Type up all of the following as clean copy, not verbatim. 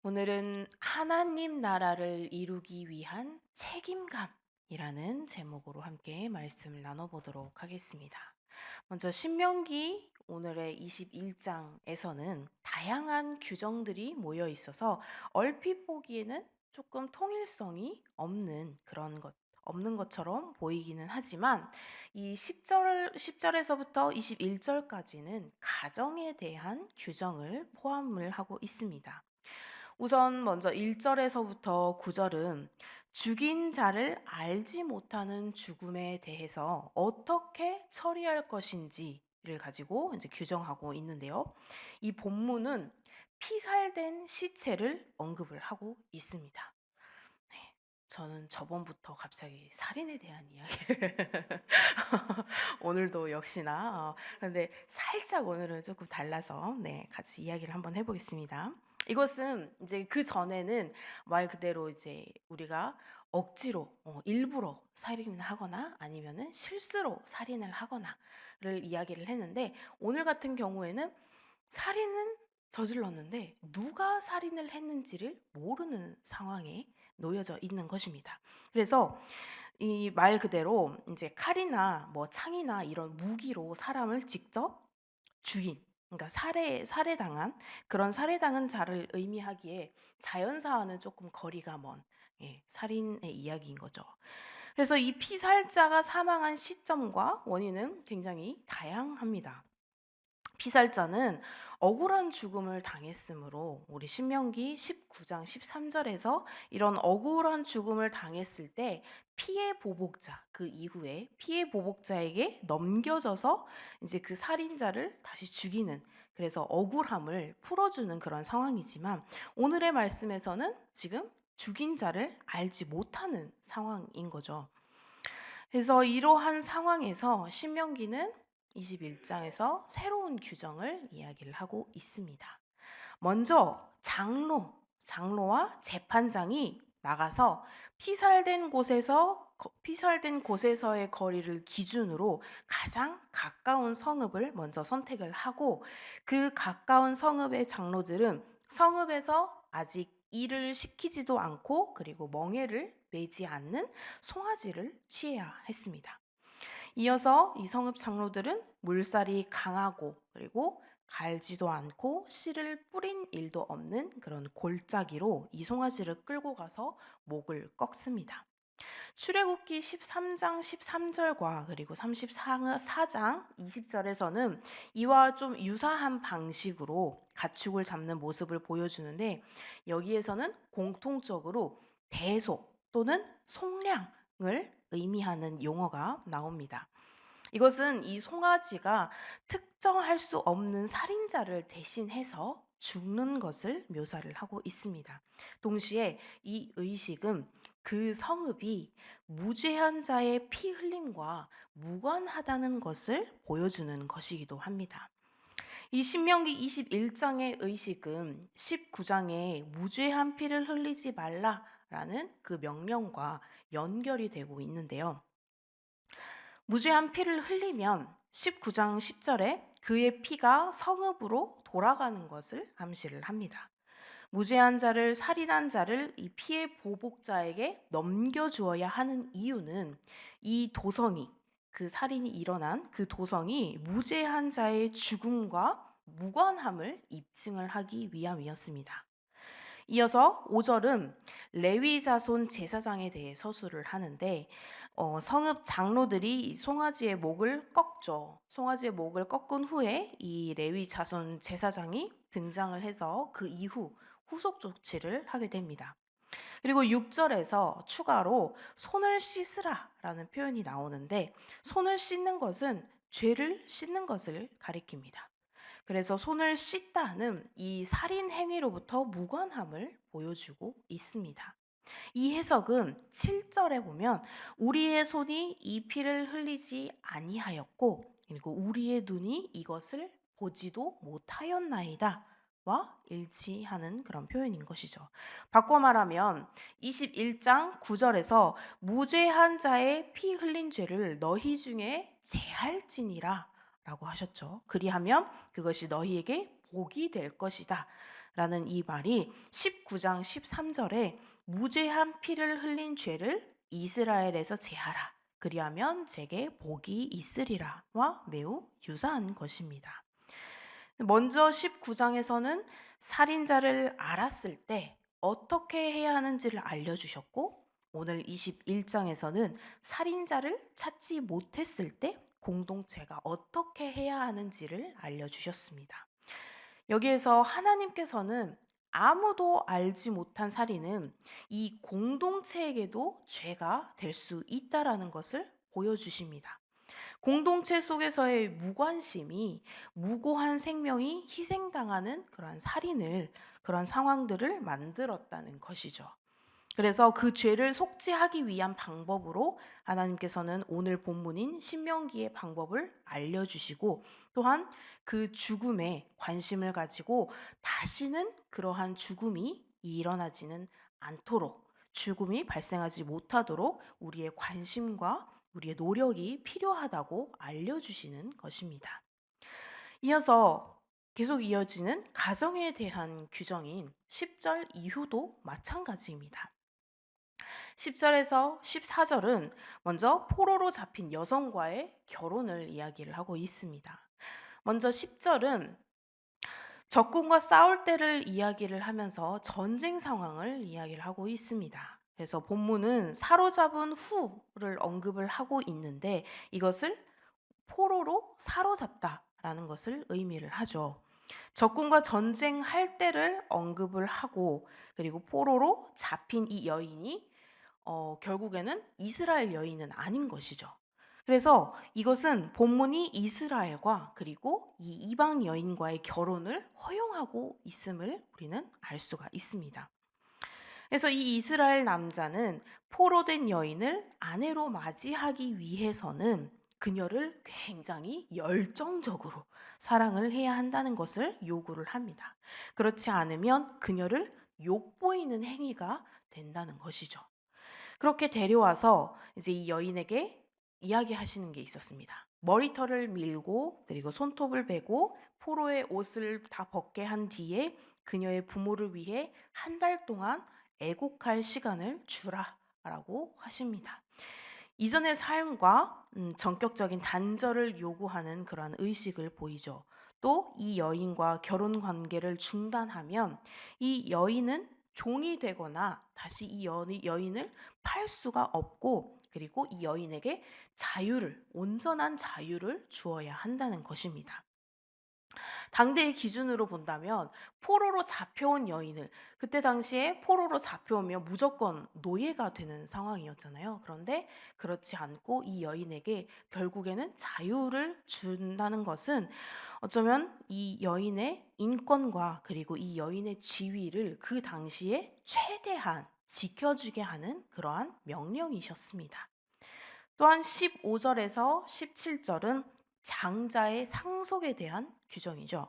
오늘은 하나님 나라를 이루기 위한 책임감이라는 제목으로 함께 말씀을 나눠보도록 하겠습니다. 먼저 신명기 오늘의 21장에서는 다양한 규정들이 모여 있어서 얼핏 보기에는 조금 통일성이 없는 것처럼 보이기는 하지만 이 10절에서부터 21절까지는 가정에 대한 규정을 포함을 하고 있습니다. 우선 먼저 1절에서부터 9절은 죽인 자를 알지 못하는 죽음에 대해서 어떻게 처리할 것인지를 가지고 이제 규정하고 있는데요. 이 본문은 피살된 시체를 언급을 하고 있습니다. 네, 저는 저번부터 갑자기 살인에 대한 이야기를 오늘도 역시나 그런데 살짝 오늘은 조금 달라서 같이 이야기를 한번 해보겠습니다. 이것은 이제 그 전에는 말 그대로 이제 우리가 억지로 일부러 살인을 하거나 아니면은 실수로 살인을 하거나를 이야기를 했는데, 오늘 같은 경우에는 살인은 저질렀는데 누가 살인을 했는지를 모르는 상황에 놓여져 있는 것입니다. 그래서 이 말 그대로 이제 칼이나 뭐 창이나 이런 무기로 사람을 직접 죽인, 그러니까 살해당한 그런 살해당한 자를 의미하기에 자연사와는 조금 거리가 먼 살인의 이야기인 거죠. 그래서 이 피살자가 사망한 시점과 원인은 굉장히 다양합니다. 피살자는 억울한 죽음을 당했으므로 우리 신명기 19장 13절에서 이런 억울한 죽음을 당했을 때 피해 보복자, 그 이후에 피해 보복자에게 넘겨져서 이제 그 살인자를 다시 죽이는, 그래서 억울함을 풀어주는 그런 상황이지만, 오늘의 말씀에서는 지금 죽인 자를 알지 못하는 상황인 거죠. 그래서 이러한 상황에서 신명기는 21장에서 새로운 규정을 이야기를 하고 있습니다. 먼저 장로와 재판장이 나가서 피살된 곳에서의 거리를 기준으로 가장 가까운 성읍을 먼저 선택을 하고, 그 가까운 성읍의 장로들은 성읍에서 아직 일을 시키지도 않고 그리고 멍에를 매지 않는 송아지를 취해야 했습니다. 이어서 이 성읍 장로들은 물살이 강하고 그리고 갈지도 않고 씨를 뿌린 일도 없는 그런 골짜기로 이 송아지를 끌고 가서 목을 꺾습니다. 출애굽기 13장 13절과 그리고 34장 20절에서는 이와 좀 유사한 방식으로 가축을 잡는 모습을 보여주는데, 여기에서는 공통적으로 대속 또는 속량을 의미하는 용어가 나옵니다. 이것은 이 송아지가 특정할 수 없는 살인자를 대신해서 죽는 것을 묘사를 하고 있습니다. 동시에 이 의식은 그 성읍이 무죄한 자의 피 흘림과 무관하다는 것을 보여주는 것이기도 합니다. 이 신명기 21장의 의식은 19장의 무죄한 피를 흘리지 말라라는 그 명령과 연결이 되고 있는데요. 무죄한 피를 흘리면 19장 10절에 그의 피가 성읍으로 돌아가는 것을 암시를 합니다. 무죄한 자를, 살인한 자를 이 피해 보복자에게 넘겨주어야 하는 이유는 이 도성이, 그 살인이 일어난 그 도성이 무죄한 자의 죽음과 무관함을 입증을 하기 위함이었습니다. 이어서 5절은 레위 자손 제사장에 대해 서술을 하는데, 성읍 장로들이 이 송아지의 목을 꺾죠. 송아지의 목을 꺾은 후에 이 레위 자손 제사장이 등장을 해서 그 이후 후속 조치를 하게 됩니다. 그리고 6절에서 추가로 손을 씻으라라는 표현이 나오는데, 손을 씻는 것은 죄를 씻는 것을 가리킵니다. 그래서 손을 씻다는 이 살인 행위로부터 무관함을 보여주고 있습니다. 이 해석은 7절에 보면 우리의 손이 이 피를 흘리지 아니하였고 그리고 우리의 눈이 이것을 보지도 못하였나이다 와 일치하는 그런 표현인 것이죠. 바꿔 말하면 21장 9절에서 무죄한 자의 피 흘린 죄를 너희 중에 제할지니라 라고 하셨죠. 그리하면 그것이 너희에게 복이 될 것이다 라는 이 말이 19장 13절에 무죄한 피를 흘린 죄를 이스라엘에서 제하라. 그리하면 제게 복이 있으리라와 매우 유사한 것입니다. 먼저 19장에서는 살인자를 알았을 때 어떻게 해야 하는지를 알려주셨고, 오늘 21장에서는 살인자를 찾지 못했을 때 공동체가 어떻게 해야 하는지를 알려주셨습니다. 여기에서 하나님께서는 아무도 알지 못한 살인은 이 공동체에게도 죄가 될 수 있다라는 것을 보여주십니다. 공동체 속에서의 무관심이 무고한 생명이 희생당하는 그러한 상황들을 만들었다는 것이죠. 그래서 그 죄를 속죄하기 위한 방법으로 하나님께서는 오늘 본문인 신명기의 방법을 알려주시고, 또한 그 죽음에 관심을 가지고 다시는 그러한 죽음이 일어나지는 않도록, 죽음이 발생하지 못하도록 우리의 관심과 우리의 노력이 필요하다고 알려주시는 것입니다. 이어서 계속 이어지는 가정에 대한 규정인 10절 이후도 마찬가지입니다. 10절에서 14절은 먼저 포로로 잡힌 여성과의 결혼을 이야기를 하고 있습니다. 먼저 10절은 적군과 싸울 때를 이야기를 하면서 전쟁 상황을 이야기를 하고 있습니다. 그래서 본문은 사로잡은 후를 언급을 하고 있는데, 이것을 포로로 사로잡다라는 것을 의미를 하죠. 적군과 전쟁할 때를 언급을 하고, 그리고 포로로 잡힌 이 여인이 결국에는 이스라엘 여인은 아닌 것이죠. 그래서 이것은 본문이 이스라엘과 그리고 이 이방 여인과의 결혼을 허용하고 있음을 우리는 알 수가 있습니다. 그래서 이 이스라엘 남자는 포로된 여인을 아내로 맞이하기 위해서는 그녀를 굉장히 열정적으로 사랑을 해야 한다는 것을 요구를 합니다. 그렇지 않으면 그녀를 욕보이는 행위가 된다는 것이죠. 그렇게 데려와서 이제 이 여인에게 이야기하시는 게 있었습니다. 머리털을 밀고 그리고 손톱을 베고 포로의 옷을 다 벗게 한 뒤에 그녀의 부모를 위해 한 달 동안 애곡할 시간을 주라라고 하십니다. 이전의 삶과 전격적인 단절을 요구하는 그러한 의식을 보이죠. 또 이 여인과 결혼 관계를 중단하면 이 여인은 종이 되거나 다시 이 여인을 팔 수가 없고, 그리고 이 여인에게 온전한 자유를 주어야 한다는 것입니다. 당대의 기준으로 본다면 포로로 잡혀온 여인을, 그때 당시에 포로로 잡혀오면 무조건 노예가 되는 상황이었잖아요. 그런데 그렇지 않고 이 여인에게 결국에는 자유를 준다는 것은 어쩌면 이 여인의 인권과 그리고 이 여인의 지위를 그 당시에 최대한 지켜주게 하는 그러한 명령이셨습니다. 또한 15절에서 17절은 장자의 상속에 대한 규정이죠.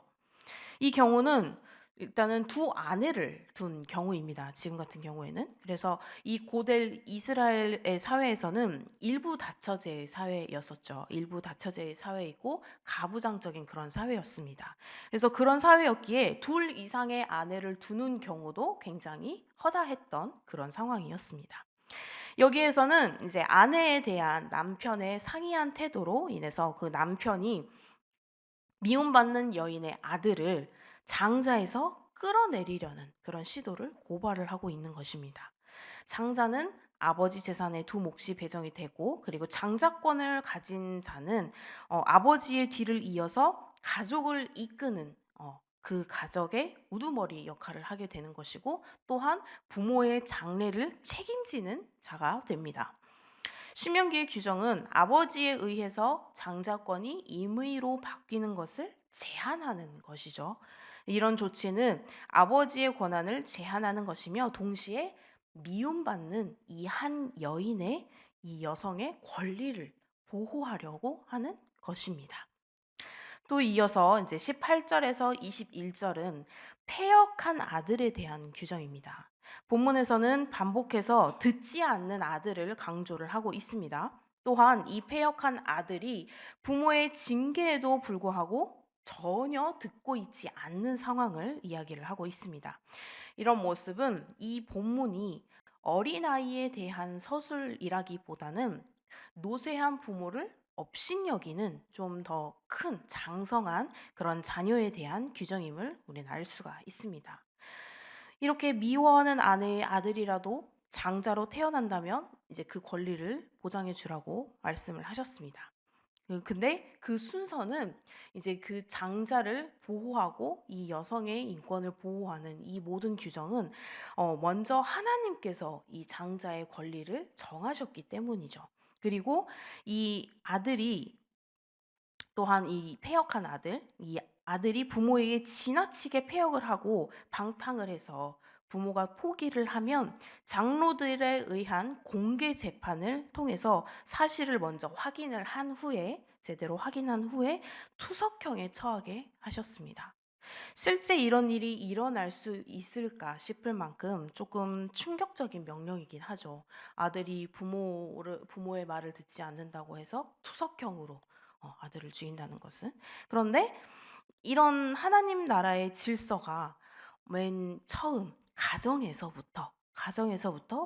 이 경우는 일단은 두 아내를 둔 경우입니다. 지금 같은 경우에는. 그래서 이 고대 이스라엘의 사회에서는 일부 다처제의 사회였었죠. 일부 다처제의 사회이고 가부장적인 그런 사회였습니다. 그래서 그런 사회였기에 둘 이상의 아내를 두는 경우도 굉장히 허다했던 그런 상황이었습니다. 여기에서는 이제 아내에 대한 남편의 상이한 태도로 인해서 그 남편이 미움받는 여인의 아들을 장자에서 끌어내리려는 그런 시도를 고발을 하고 있는 것입니다. 장자는 아버지 재산의 두 몫이 배정이 되고, 그리고 장자권을 가진 자는 아버지의 뒤를 이어서 가족을 이끄는 그 가족의 우두머리 역할을 하게 되는 것이고, 또한 부모의 장래를 책임지는 자가 됩니다. 신명기의 규정은 아버지에 의해서 장자권이 임의로 바뀌는 것을 제한하는 것이죠. 이런 조치는 아버지의 권한을 제한하는 것이며, 동시에 미움받는 이 한 여인의, 이 여성의 권리를 보호하려고 하는 것입니다. 또 이어서 이제 18절에서 21절은 패역한 아들에 대한 규정입니다. 본문에서는 반복해서 듣지 않는 아들을 강조를 하고 있습니다. 또한 이 패역한 아들이 부모의 징계에도 불구하고 전혀 듣고 있지 않는 상황을 이야기를 하고 있습니다. 이런 모습은 이 본문이 어린아이에 대한 서술이라기보다는 노쇠한 부모를 업신여기는 좀 더 큰 장성한 그런 자녀에 대한 규정임을 우리는 알 수가 있습니다. 이렇게 미워하는 아내의 아들이라도 장자로 태어난다면 이제 그 권리를 보장해 주라고 말씀을 하셨습니다. 근데 그 순서는 이제 그 장자를 보호하고 이 여성의 인권을 보호하는 이 모든 규정은 먼저 하나님께서 이 장자의 권리를 정하셨기 때문이죠. 그리고 이 아들이 또한 이 패역한 아들, 이 아들이 부모에게 지나치게 패역을 하고 방탕을 해서 부모가 포기를 하면 장로들에 의한 공개 재판을 통해서 사실을 먼저 확인을 한 후에 제대로 확인한 후에 투석형에 처하게 하셨습니다. 실제 이런 일이 일어날 수 있을까 싶을 만큼 조금 충격적인 명령이긴 하죠. 아들이 부모의 말을 듣지 않는다고 해서 투석형으로 아들을 죽인다는 것은. 그런데 이런 하나님 나라의 질서가 맨 처음 가정에서부터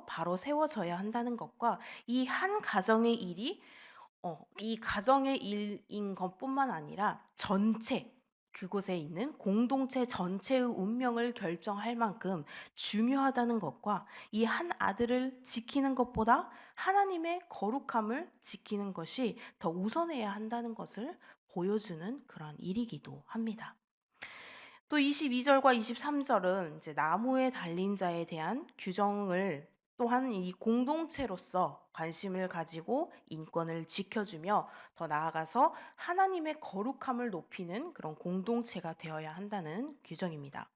바로 세워져야 한다는 것과 이 한 가정의 일이 이 가정의 일인 것뿐만 아니라 전체 그곳에 있는 공동체 전체의 운명을 결정할 만큼 중요하다는 것과 이 한 아들을 지키는 것보다 하나님의 거룩함을 지키는 것이 더 우선해야 한다는 것을 보여주는 그런 일이기도 합니다. 또 22절과 23절은 이제 나무에 달린 자에 대한 규정을 또한 이 공동체로서 관심을 가지고 인권을 지켜주며 더 나아가서 하나님의 거룩함을 높이는 그런 공동체가 되어야 한다는 규정입니다.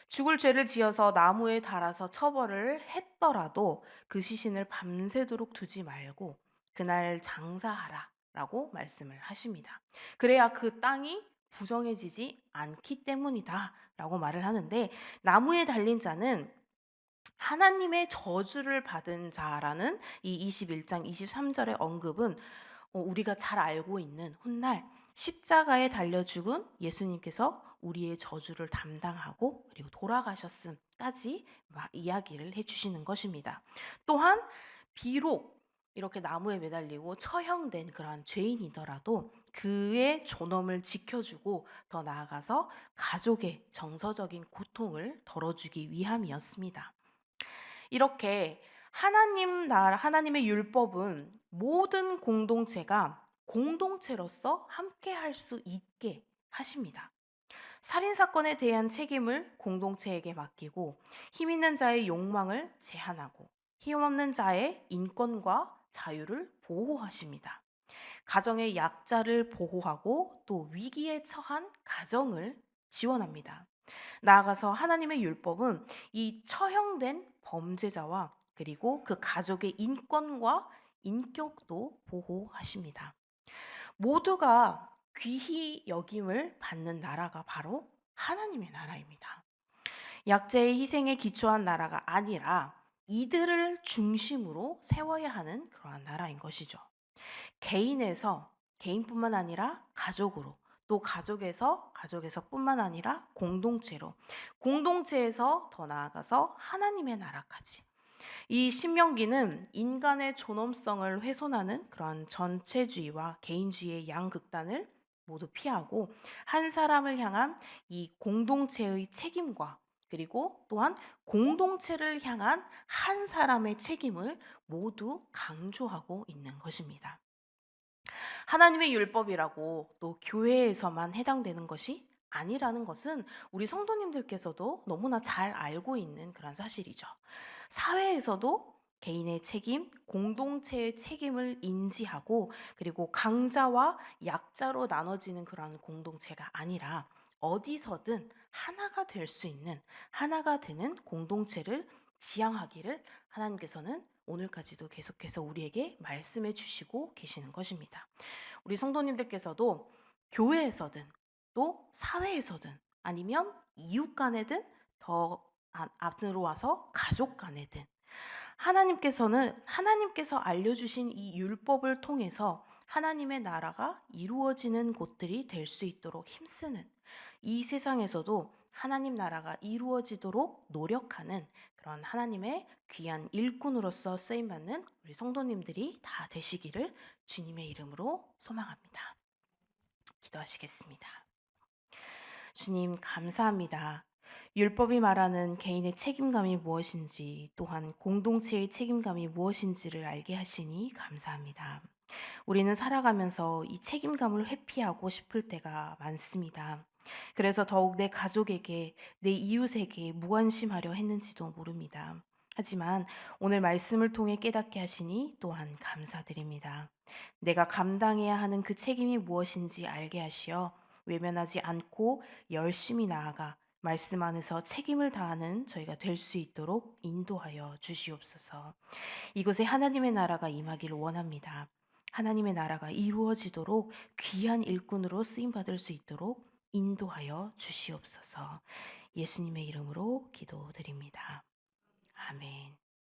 죽을 죄를 지어서 나무에 달아서 처벌을 했더라도 그 시신을 밤새도록 두지 말고 그날 장사하라라고 말씀을 하십니다. 그래야 그 땅이 부정해지지 않기 때문이다라고 말을 하는데 나무에 달린 자는 하나님의 저주를 받은 자라는 이 21장 23절의 언급은 우리가 잘 알고 있는 훗날 십자가에 달려 죽은 예수님께서 우리의 저주를 담당하고 그리고 돌아가셨음까지 이야기를 해주시는 것입니다. 또한 비록 이렇게 나무에 매달리고 처형된 그러한 죄인이더라도 그의 존엄을 지켜주고 더 나아가서 가족의 정서적인 고통을 덜어주기 위함이었습니다. 이렇게 하나님의 율법은 모든 공동체가 공동체로서 함께 할 수 있게 하십니다. 살인 사건에 대한 책임을 공동체에게 맡기고 힘 있는 자의 욕망을 제한하고 힘없는 자의 인권과 자유를 보호하십니다. 가정의 약자를 보호하고 또 위기에 처한 가정을 지원합니다. 나아가서 하나님의 율법은 이 처형된 범죄자와 그리고 그 가족의 인권과 인격도 보호하십니다. 모두가 귀히 여김을 받는 나라가 바로 하나님의 나라입니다. 약자의 희생에 기초한 나라가 아니라 이들을 중심으로 세워야 하는 그러한 나라인 것이죠. 개인뿐만 아니라 가족으로 또 가족에서뿐만 아니라 공동체에서 더 나아가서 하나님의 나라까지. 이 신명기는 인간의 존엄성을 훼손하는 그러한 전체주의와 개인주의의 양극단을 모두 피하고 한 사람을 향한 이 공동체의 책임과 그리고 또한 공동체를 향한 한 사람의 책임을 모두 강조하고 있는 것입니다. 하나님의 율법이라고 또 교회에서만 해당되는 것이 아니라는 것은 우리 성도님들께서도 너무나 잘 알고 있는 그런 사실이죠. 사회에서도 개인의 책임, 공동체의 책임을 인지하고 그리고 강자와 약자로 나눠지는 그런 공동체가 아니라 어디서든 하나가 될 수 있는 하나가 되는 공동체를 지향하기를 하나님께서는 오늘까지도 계속해서 우리에게 말씀해 주시고 계시는 것입니다. 우리 성도님들께서도 교회에서든 또 사회에서든 아니면 이웃 간에든 더 앞으로 와서 가족 간에든 하나님께서 알려주신 이 율법을 통해서 하나님의 나라가 이루어지는 곳들이 될 수 있도록 힘쓰는, 이 세상에서도 하나님 나라가 이루어지도록 노력하는 그런 하나님의 귀한 일꾼으로서 쓰임받는 우리 성도님들이 다 되시기를 주님의 이름으로 소망합니다. 기도하시겠습니다. 주님, 감사합니다. 율법이 말하는 개인의 책임감이 무엇인지, 또한 공동체의 책임감이 무엇인지를 알게 하시니 감사합니다. 우리는 살아가면서 이 책임감을 회피하고 싶을 때가 많습니다. 그래서 더욱 내 가족에게, 내 이웃에게 무관심하려 했는지도 모릅니다. 하지만 오늘 말씀을 통해 깨닫게 하시니 또한 감사드립니다. 내가 감당해야 하는 그 책임이 무엇인지 알게 하시어 외면하지 않고 열심히 나아가 말씀 안에서 책임을 다하는 저희가 될 수 있도록 인도하여 주시옵소서. 이곳에 하나님의 나라가 임하기를 원합니다. 하나님의 나라가 이루어지도록 귀한 일꾼으로 쓰임받을 수 있도록 인도하여 주시옵소서. 예수님의 이름으로 기도드립니다. 아멘.